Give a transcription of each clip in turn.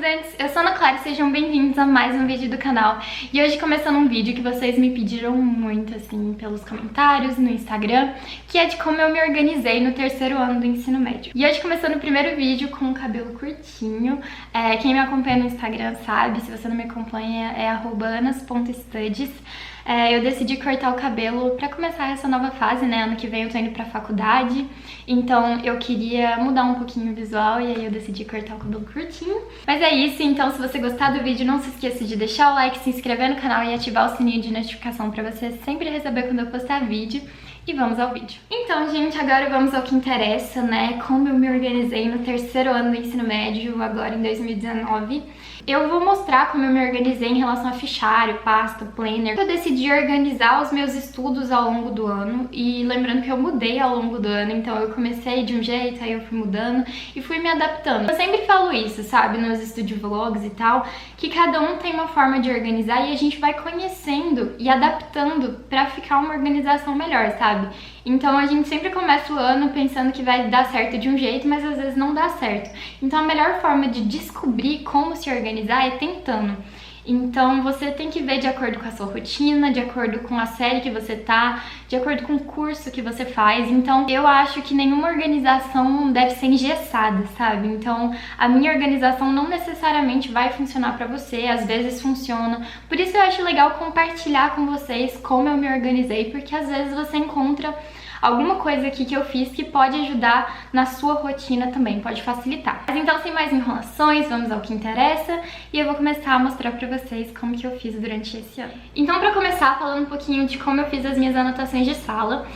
estudantes, eu sou a Ana Clara e sejam bem-vindos a mais um vídeo do canal. E hoje começando um vídeo que vocês me pediram muito, assim, pelos comentários no Instagram, que é de como eu me organizei no terceiro ano do ensino médio. E hoje começando o primeiro vídeo com o cabelo curtinho. Quem me acompanha no Instagram sabe, se você não me acompanha é @anas.studies. Eu decidi cortar o cabelo pra começar essa nova fase, né? Ano que vem eu tô indo pra faculdade, então eu queria mudar um pouquinho o visual e aí eu decidi cortar o cabelo curtinho. Mas é isso, então se você gostar do vídeo, não se esqueça de deixar o like, se inscrever no canal e ativar o sininho de notificação pra você sempre receber quando eu postar vídeo. E vamos ao vídeo. Então, gente, agora vamos ao que interessa, né? Como eu me organizei no terceiro ano do ensino médio, agora em 2019. Eu vou mostrar como eu me organizei em relação a fichário, pasta, planner. Eu decidi organizar os meus estudos ao longo do ano. E lembrando que eu mudei ao longo do ano, então eu comecei de um jeito, aí eu fui mudando e fui me adaptando. Eu sempre falo isso, sabe, nos estúdio vlogs e tal, que cada um tem uma forma de organizar e a gente vai conhecendo e adaptando pra ficar uma organização melhor, sabe? Então a gente sempre começa o ano pensando que vai dar certo de um jeito, mas às vezes não dá certo. Então a melhor forma de descobrir como se organizar é tentando. Então você tem que ver de acordo com a sua rotina, de acordo com a série que você tá, de acordo com o curso que você faz. Então eu acho que nenhuma organização deve ser engessada, sabe? Então a minha organização não necessariamente vai funcionar pra você, às vezes funciona. Por isso eu acho legal compartilhar com vocês como eu me organizei, porque às vezes você encontra alguma coisa aqui que eu fiz que pode ajudar na sua rotina também, pode facilitar. Mas então, sem mais enrolações, vamos ao que interessa e eu vou começar a mostrar pra vocês como que eu fiz durante esse ano. Então, pra começar, falando um pouquinho de como eu fiz as minhas anotações de sala,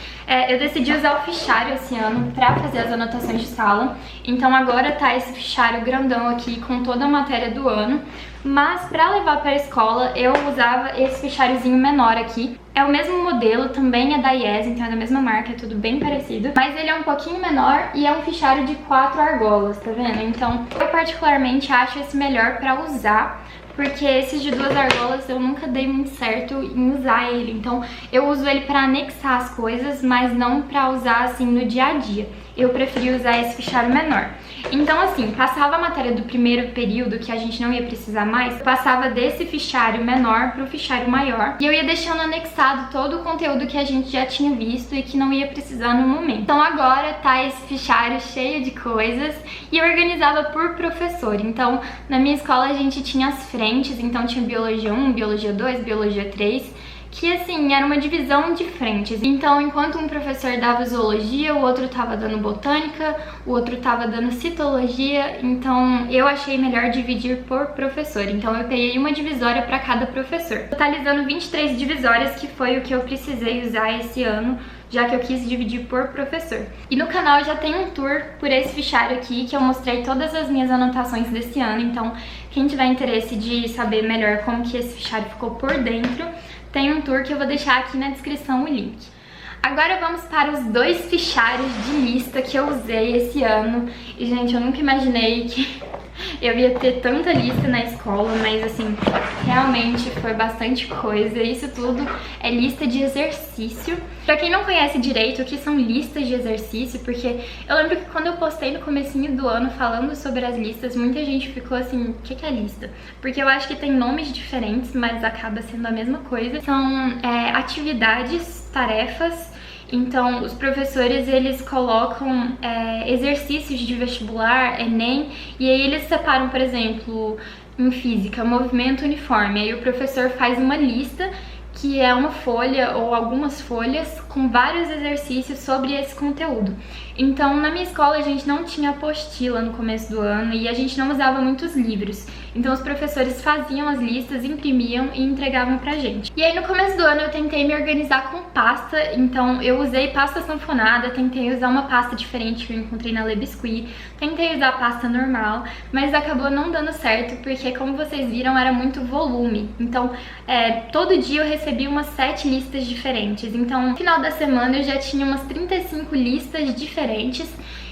eu decidi usar o fichário esse ano pra fazer as anotações de sala. Então agora tá esse fichário grandão aqui com toda a matéria do ano. Mas pra levar pra escola eu usava esse fichariozinho menor aqui. É o mesmo modelo, também é da IES, então é da mesma marca, é tudo bem parecido. Mas ele é um pouquinho menor e é um fichário de 4 argolas, tá vendo? Então eu particularmente acho esse melhor pra usar, porque esses de 2 argolas eu nunca dei muito certo em usar ele. Então eu uso ele pra anexar as coisas, mas não pra usar assim no dia a dia. Eu preferi usar esse fichário menor. Então assim, passava a matéria do primeiro período, que a gente não ia precisar mais, eu passava desse fichário menor pro fichário maior. E eu ia deixando anexado todo o conteúdo que a gente já tinha visto e que não ia precisar no momento. Então agora tá esse fichário cheio de coisas e eu organizava por professor. Então na minha escola a gente tinha as frentes, então tinha Biologia 1, Biologia 2, Biologia 3... que assim, era uma divisão de frentes. Então, enquanto um professor dava zoologia, o outro tava dando botânica, o outro tava dando citologia, então eu achei melhor dividir por professor. Então eu peguei uma divisória para cada professor, totalizando 23 divisórias, que foi o que eu precisei usar esse ano, já que eu quis dividir por professor. E no canal já tem um tour por esse fichário aqui, que eu mostrei todas as minhas anotações desse ano, então quem tiver interesse de saber melhor como que esse fichário ficou por dentro, tem um tour que eu vou deixar aqui na descrição o link. Agora vamos para os 2 fichários de lista que eu usei esse ano. E, gente, eu nunca imaginei que eu ia ter tanta lista na escola, mas, assim, realmente foi bastante coisa. Isso tudo é lista de exercício. Pra quem não conhece direito o que são listas de exercício, porque eu lembro que quando eu postei no comecinho do ano falando sobre as listas, muita gente ficou assim, o que é lista? Porque eu acho que tem nomes diferentes, mas acaba sendo a mesma coisa. São atividades, tarefas. Então, os professores, eles colocam exercícios de vestibular, Enem, e aí eles separam, por exemplo, em física, movimento uniforme. Aí o professor faz uma lista, que é uma folha ou algumas folhas com vários exercícios sobre esse conteúdo. Então, na minha escola a gente não tinha apostila no começo do ano e a gente não usava muitos livros. Então os professores faziam as listas, imprimiam e entregavam pra gente. E aí no começo do ano eu tentei me organizar com pasta, então eu usei pasta sanfonada, tentei usar uma pasta diferente que eu encontrei na Le Biscuit, tentei usar a pasta normal, mas acabou não dando certo porque, como vocês viram, era muito volume. Então todo dia eu recebia umas 7 listas diferentes. Então no final da semana eu já tinha umas 35 listas diferentes.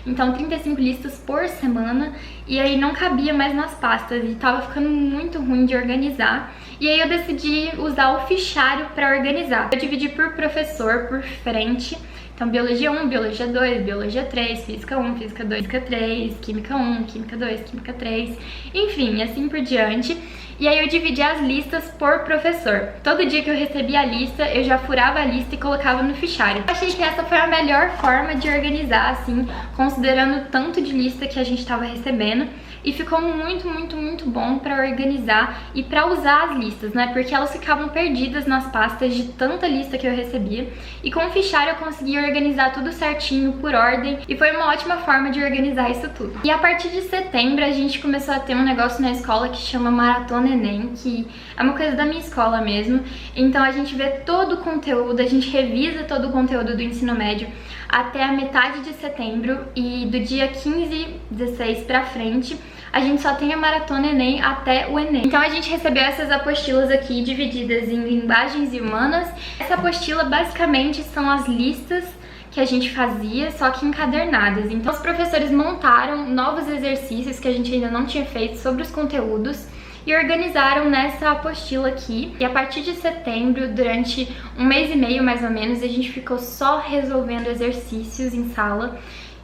Então 35 listas por semana, e aí não cabia mais nas pastas e tava ficando muito ruim de organizar. E aí eu decidi usar o fichário para organizar. Eu dividi por professor, por frente, Então, Biologia 1, Biologia 2, Biologia 3, Física 1, Física 2, Física 3, Química 1, Química 2, Química 3, enfim, assim por diante. E aí eu dividi as listas por professor. Todo dia que eu recebia a lista, eu já furava a lista e colocava no fichário. Eu achei que essa foi a melhor forma de organizar, assim, considerando o tanto de lista que a gente estava recebendo. E ficou muito bom pra organizar e pra usar as listas, né? Porque elas ficavam perdidas nas pastas de tanta lista que eu recebia. E com o fichário eu consegui organizar tudo certinho, por ordem. E foi uma ótima forma de organizar isso tudo. E a partir de setembro a gente começou a ter um negócio na escola que chama Maratona Enem, que é uma coisa da minha escola mesmo. Então a gente vê todo o conteúdo, a gente revisa todo o conteúdo do ensino médio até a metade de setembro. E do dia 15, 16 pra frente, a gente só tem a Maratona Enem até o Enem. Então a gente recebeu essas apostilas aqui divididas em linguagens e humanas. Essa apostila basicamente são as listas que a gente fazia, só que encadernadas. Então os professores montaram novos exercícios que a gente ainda não tinha feito sobre os conteúdos e organizaram nessa apostila aqui. E a partir de setembro, durante um mês e meio mais ou menos, a gente ficou só resolvendo exercícios em sala.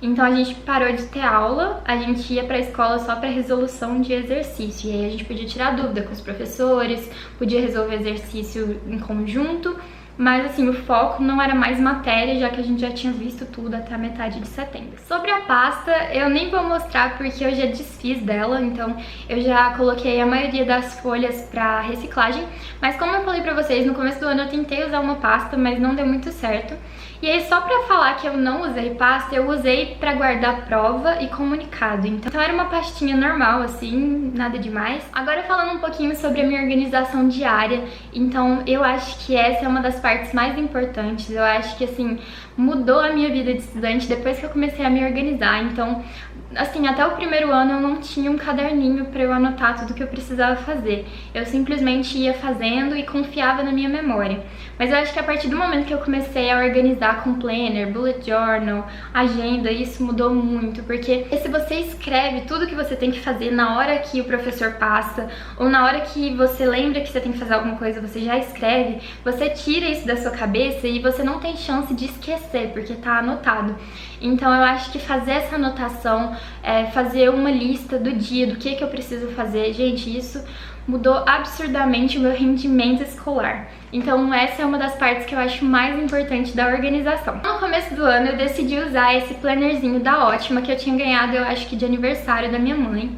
Então a gente parou de ter aula, a gente ia pra escola só pra resolução de exercício. E aí a gente podia tirar dúvida com os professores, podia resolver exercício em conjunto. Mas assim, o foco não era mais matéria, já que a gente já tinha visto tudo até a metade de setembro. Sobre a pasta, eu nem vou mostrar porque eu já desfiz dela, então eu já coloquei a maioria das folhas pra reciclagem. Mas como eu falei pra vocês, no começo do ano eu tentei usar uma pasta, mas não deu muito certo. E aí, só pra falar que eu não usei pasta, eu usei pra guardar prova e comunicado. Então era uma pastinha normal, assim, nada demais. Agora falando um pouquinho sobre a minha organização diária, então eu acho que essa é uma das partes mais importantes. Eu acho que, assim, mudou a minha vida de estudante depois que eu comecei a me organizar. Então, assim, até o primeiro ano eu não tinha um caderninho pra eu anotar tudo que eu precisava fazer. Eu simplesmente ia fazendo e confiava na minha memória. Mas eu acho que a partir do momento que eu comecei a organizar com planner, bullet journal, agenda, isso mudou muito. Porque se você escreve tudo que você tem que fazer na hora que o professor passa, ou na hora que você lembra que você tem que fazer alguma coisa, você já escreve, você tira isso da sua cabeça e você não tem chance de esquecer, porque tá anotado. Então eu acho que fazer essa anotação, fazer uma lista do dia, do que eu preciso fazer, gente, isso mudou absurdamente o meu rendimento escolar. Então essa é uma das partes que eu acho mais importante da organização. No começo do ano eu decidi usar esse plannerzinho da Ótima que eu tinha ganhado, eu acho que de aniversário da minha mãe.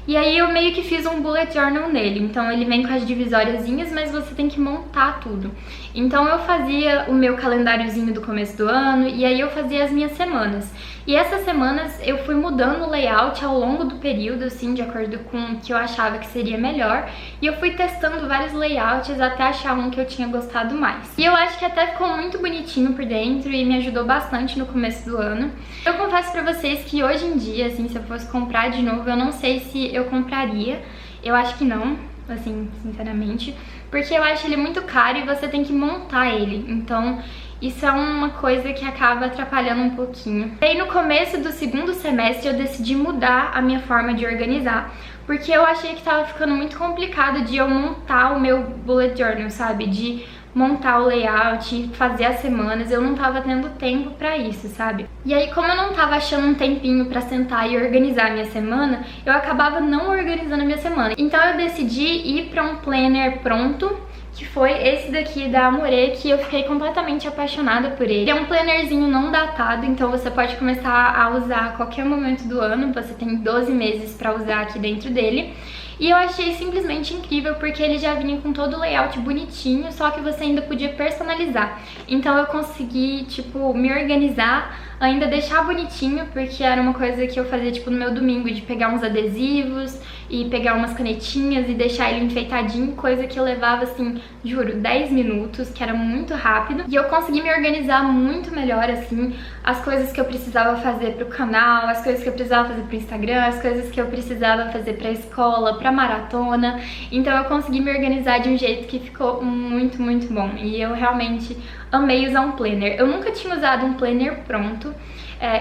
E aí eu meio que fiz um bullet journal nele, então ele vem com as divisóriazinhas, mas você tem que montar tudo. Então eu fazia o meu calendáriozinho do começo do ano e aí eu fazia as minhas semanas. E essas semanas eu fui mudando o layout ao longo do período, assim, de acordo com o que eu achava que seria melhor. E eu fui testando vários layouts até achar um que eu tinha gostado mais. E eu acho que até ficou muito bonitinho por dentro e me ajudou bastante no começo do ano. Eu confesso pra vocês que hoje em dia, assim, se eu fosse comprar de novo, eu não sei se eu compraria. Eu acho que não, assim, sinceramente. Porque eu acho ele muito caro e você tem que montar ele. Então isso é uma coisa que acaba atrapalhando um pouquinho. E aí no começo do segundo semestre eu decidi mudar a minha forma de organizar, porque eu achei que tava ficando muito complicado de eu montar o meu bullet journal, sabe? De montar o layout, fazer as semanas, eu não tava tendo tempo pra isso, sabe? E aí, como eu não tava achando um tempinho pra sentar e organizar a minha semana, eu acabava não organizando a minha semana. Então eu decidi ir pra um planner pronto, que foi esse daqui da Amore, que eu fiquei completamente apaixonada por ele. É um plannerzinho não datado, então você pode começar a usar a qualquer momento do ano, você tem 12 meses pra usar aqui dentro dele. E eu achei simplesmente incrível porque ele já vinha com todo o layout bonitinho, só que você ainda podia personalizar. Então eu consegui, tipo, me organizar, ainda deixar bonitinho, porque era uma coisa que eu fazia, tipo, no meu domingo, de pegar uns adesivos e pegar umas canetinhas e deixar ele enfeitadinho, coisa que eu levava, assim, juro, 10 minutos, que era muito rápido. E eu consegui me organizar muito melhor, assim, as coisas que eu precisava fazer pro canal, as coisas que eu precisava fazer pro Instagram, as coisas que eu precisava fazer pra escola, pra maratona. Então eu consegui me organizar de um jeito que ficou muito bom. E eu realmente amei usar um planner. Eu nunca tinha usado um planner pronto.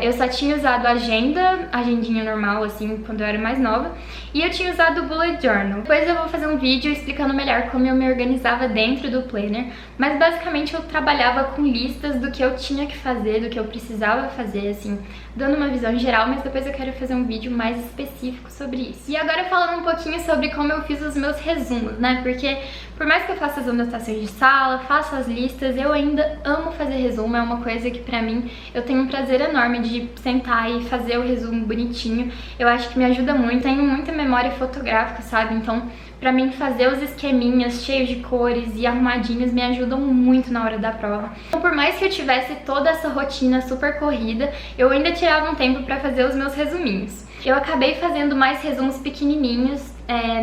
eu só tinha usado agendinha normal, assim, quando eu era mais nova, e eu tinha usado o Bullet Journal. Depois eu vou fazer um vídeo explicando melhor como eu me organizava dentro do planner, mas basicamente eu trabalhava com listas do que eu tinha que fazer, do que eu precisava fazer, assim, dando uma visão geral, mas depois eu quero fazer um vídeo mais específico sobre isso. E agora falando um pouquinho sobre como eu fiz os meus resumos, né, porque por mais que eu faça as anotações de sala, faça as listas, eu ainda amo fazer resumo, é uma coisa que pra mim eu tenho um prazer enorme de sentar e fazer o resumo bonitinho. Eu acho que me ajuda muito, tenho muita memória fotográfica, sabe? Então, pra mim fazer os esqueminhas cheios de cores e arrumadinhos me ajudam muito na hora da prova. Então, por mais que eu tivesse toda essa rotina super corrida, eu ainda tirava um tempo pra fazer os meus resuminhos. Eu acabei fazendo mais resumos pequenininhos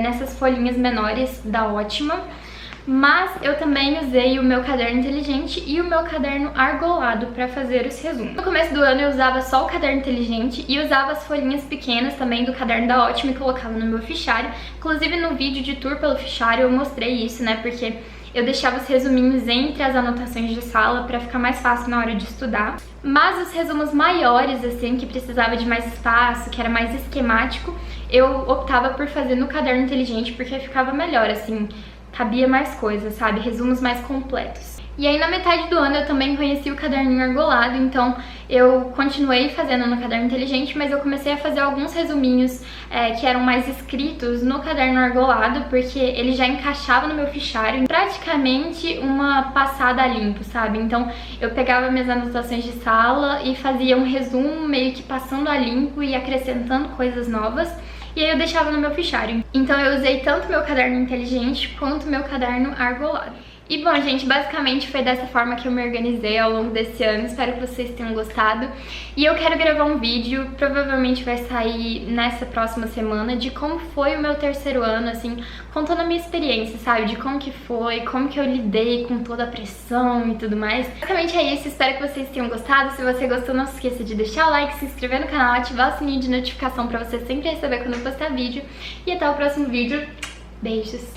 nessas folhinhas menores da Ótima, mas eu também usei o meu caderno inteligente e o meu caderno argolado para fazer os resumos. No começo do ano eu usava só o caderno inteligente e usava as folhinhas pequenas também do caderno da Ótima e colocava no meu fichário. Inclusive no vídeo de tour pelo fichário eu mostrei isso, né, porque eu deixava os resuminhos entre as anotações de sala para ficar mais fácil na hora de estudar. Mas os resumos maiores, assim, que precisava de mais espaço, que era mais esquemático, eu optava por fazer no caderno inteligente porque ficava melhor, assim, cabia mais coisas, sabe? Resumos mais completos. E aí na metade do ano eu também conheci o caderninho argolado, então eu continuei fazendo no caderno inteligente, mas eu comecei a fazer alguns resuminhos que eram mais escritos no caderno argolado, porque ele já encaixava no meu fichário, praticamente uma passada a limpo, sabe? Então eu pegava minhas anotações de sala e fazia um resumo meio que passando a limpo e acrescentando coisas novas. E aí eu deixava no meu fichário. Então eu usei tanto meu caderno inteligente quanto meu caderno argolado. E bom, gente, basicamente foi dessa forma que eu me organizei ao longo desse ano. Espero que vocês tenham gostado. E eu quero gravar um vídeo, provavelmente vai sair nessa próxima semana, de como foi o meu terceiro ano, assim, contando a minha experiência, sabe? De como que foi, como que eu lidei com toda a pressão e tudo mais. Basicamente é isso, espero que vocês tenham gostado. Se você gostou, não se esqueça de deixar o like, se inscrever no canal, ativar o sininho de notificação pra você sempre receber quando eu postar vídeo. E até o próximo vídeo. Beijos!